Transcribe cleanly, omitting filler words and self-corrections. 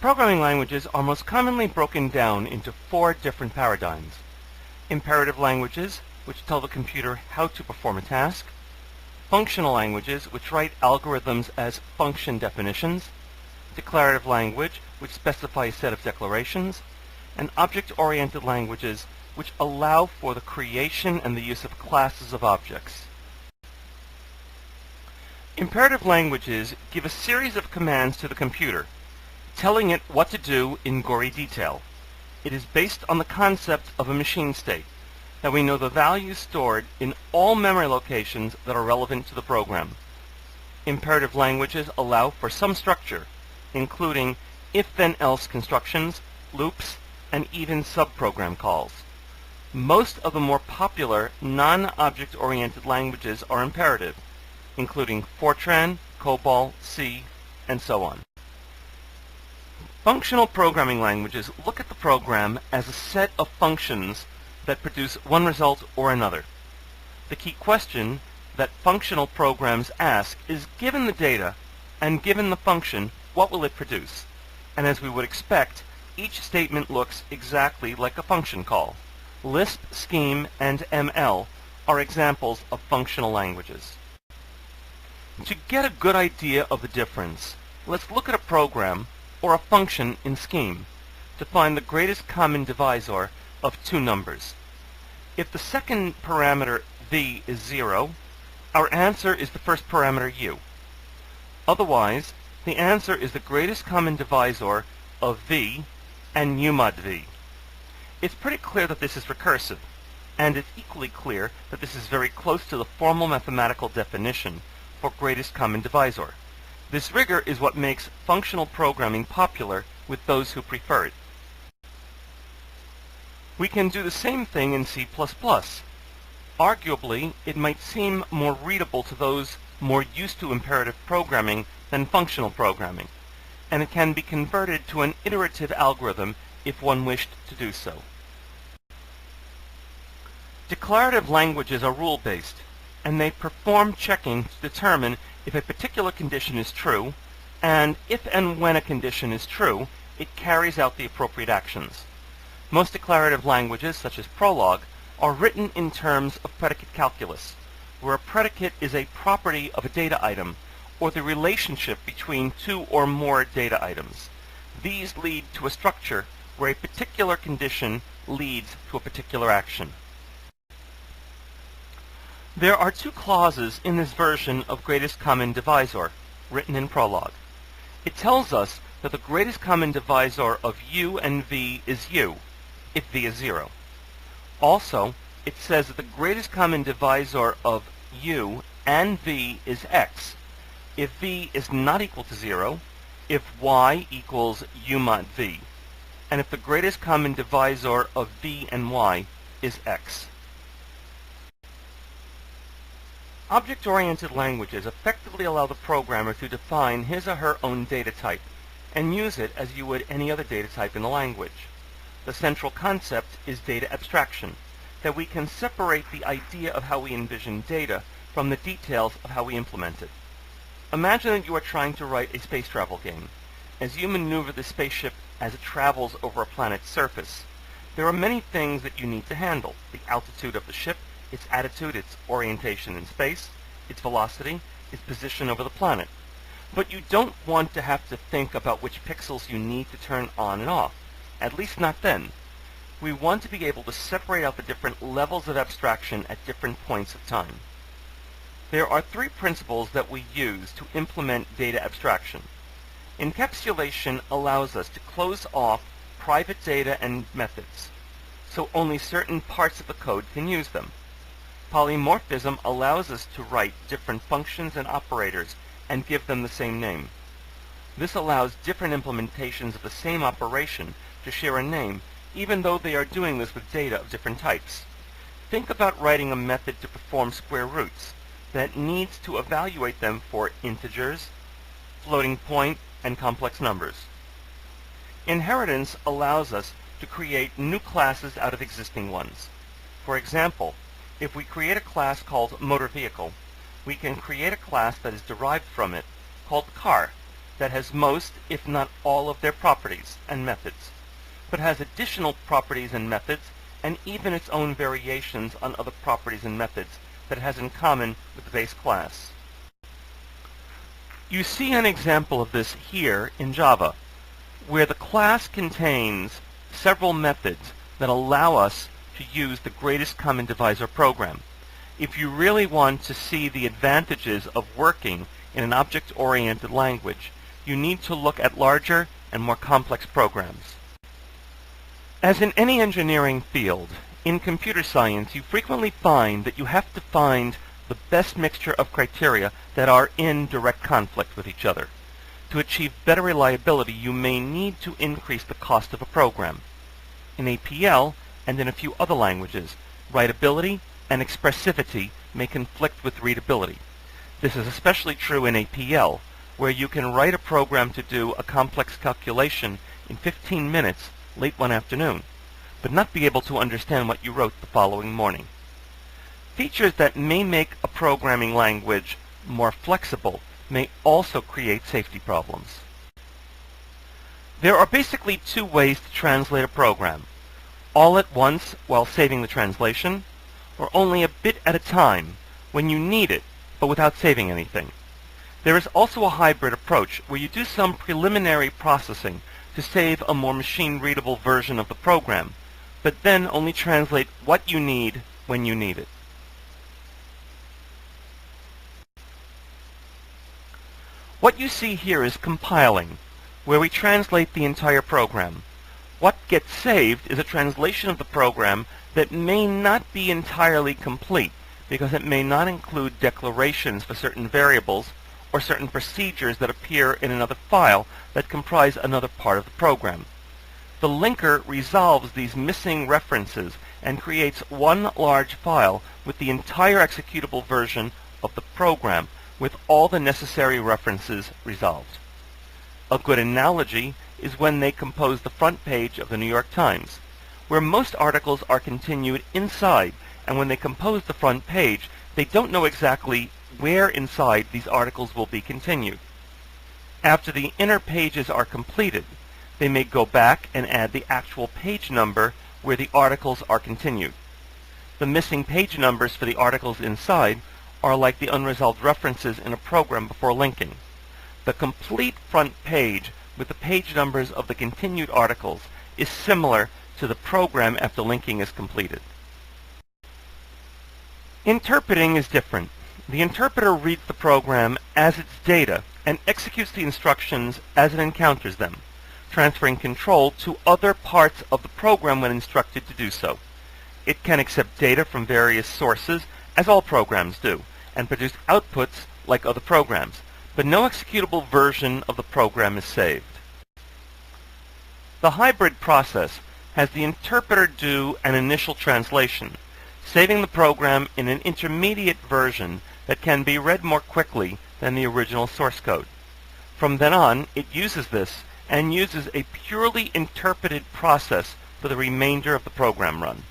Programming languages are most commonly broken down into four different paradigms. Imperative languages, which tell the computer how to perform a task. Functional languages, which write algorithms as function definitions. Declarative language, which specify a set of declarations. And object-oriented languages, which allow for the creation and the use of classes of objects. Imperative languages give a series of commands to the computer, telling it what to do in gory detail. It is based on the concept of a machine state, that we know the values stored in all memory locations that are relevant to the program. Imperative languages allow for some structure, including if-then-else constructions, loops, and even subprogram calls. Most of the more popular non-object-oriented languages are imperative, including Fortran, COBOL, C, and so on. Functional programming languages look at the program as a set of functions that produce one result or another. The key question that functional programs ask is, given the data and given the function, what will it produce? And as we would expect, each statement looks exactly like a function call. Lisp, Scheme, and ML are examples of functional languages. To get a good idea of the difference, let's look at a program or a function in Scheme to find the greatest common divisor of two numbers. If the second parameter v is 0, our answer is the first parameter u. Otherwise, the answer is the greatest common divisor of v and u mod v. It's pretty clear that this is recursive, and it's equally clear that this is very close to the formal mathematical definition for greatest common divisor. This rigor is what makes functional programming popular with those who prefer it. We can do the same thing in C++. Arguably, it might seem more readable to those more used to imperative programming than functional programming, and it can be converted to an iterative algorithm if one wished to do so. Declarative languages are rule-based, and they perform checking to determine if a particular condition is true, and if and when a condition is true, it carries out the appropriate actions. Most declarative languages, such as Prolog, are written in terms of predicate calculus, where a predicate is a property of a data item, or the relationship between two or more data items. These lead to a structure where a particular condition leads to a particular action. There are two clauses in this version of greatest common divisor, written in Prolog. It tells us that the greatest common divisor of u and v is u, if v is 0. Also, it says that the greatest common divisor of u and v is x, if v is not equal to 0, if y equals u mod v, and if the greatest common divisor of v and y is x. Object-oriented languages effectively allow the programmer to define his or her own data type and use it as you would any other data type in the language. The central concept is data abstraction, that we can separate the idea of how we envision data from the details of how we implement it. Imagine that you are trying to write a space travel game. As you maneuver the spaceship as it travels over a planet's surface, there are many things that you need to handle: the altitude of the ship, its attitude, its orientation in space, its velocity, its position over the planet. But you don't want to have to think about which pixels you need to turn on and off, at least not then. We want to be able to separate out the different levels of abstraction at different points of time. There are three principles that we use to implement data abstraction. Encapsulation allows us to close off private data and methods, so only certain parts of the code can use them. Polymorphism allows us to write different functions and operators and give them the same name. This allows different implementations of the same operation to share a name, even though they are doing this with data of different types. Think about writing a method to perform square roots that needs to evaluate them for integers, floating point, and complex numbers. Inheritance allows us to create new classes out of existing ones. For example, if we create a class called motor vehicle, we can create a class that is derived from it called car, that has most, if not all, of their properties and methods, but has additional properties and methods, and even its own variations on other properties and methods that it has in common with the base class. You see an example of this here in Java, where the class contains several methods that allow us to use the greatest common divisor program. If you really want to see the advantages of working in an object-oriented language, you need to look at larger and more complex programs. As in any engineering field, in computer science you frequently find that you have to find the best mixture of criteria that are in direct conflict with each other. To achieve better reliability, you may need to increase the cost of a program. In APL, and in a few other languages, writability and expressivity may conflict with readability. This is especially true in APL, where you can write a program to do a complex calculation in 15 minutes late one afternoon, but not be able to understand what you wrote the following morning. Features that may make a programming language more flexible may also create safety problems. There are basically two ways to translate a program: all at once while saving the translation, or only a bit at a time when you need it but without saving anything. There is also a hybrid approach where you do some preliminary processing to save a more machine-readable version of the program, but then only translate what you need when you need it. What you see here is compiling, where we translate the entire program. What gets saved is a translation of the program that may not be entirely complete, because it may not include declarations for certain variables or certain procedures that appear in another file that comprise another part of the program. The linker resolves these missing references and creates one large file with the entire executable version of the program, with all the necessary references resolved. A good analogy is when they compose the front page of the New York Times, where most articles are continued inside, and when they compose the front page, they don't know exactly where inside these articles will be continued. After the inner pages are completed, they may go back and add the actual page number where the articles are continued. The missing page numbers for the articles inside are like the unresolved references in a program before linking. The complete front page with the page numbers of the continued articles is similar to the program after linking is completed. Interpreting is different. The interpreter reads the program as its data and executes the instructions as it encounters them, transferring control to other parts of the program when instructed to do so. It can accept data from various sources, as all programs do, and produce outputs like other programs, but no executable version of the program is saved. The hybrid process has the interpreter do an initial translation, saving the program in an intermediate version that can be read more quickly than the original source code. From then on, it uses this and uses a purely interpreted process for the remainder of the program run.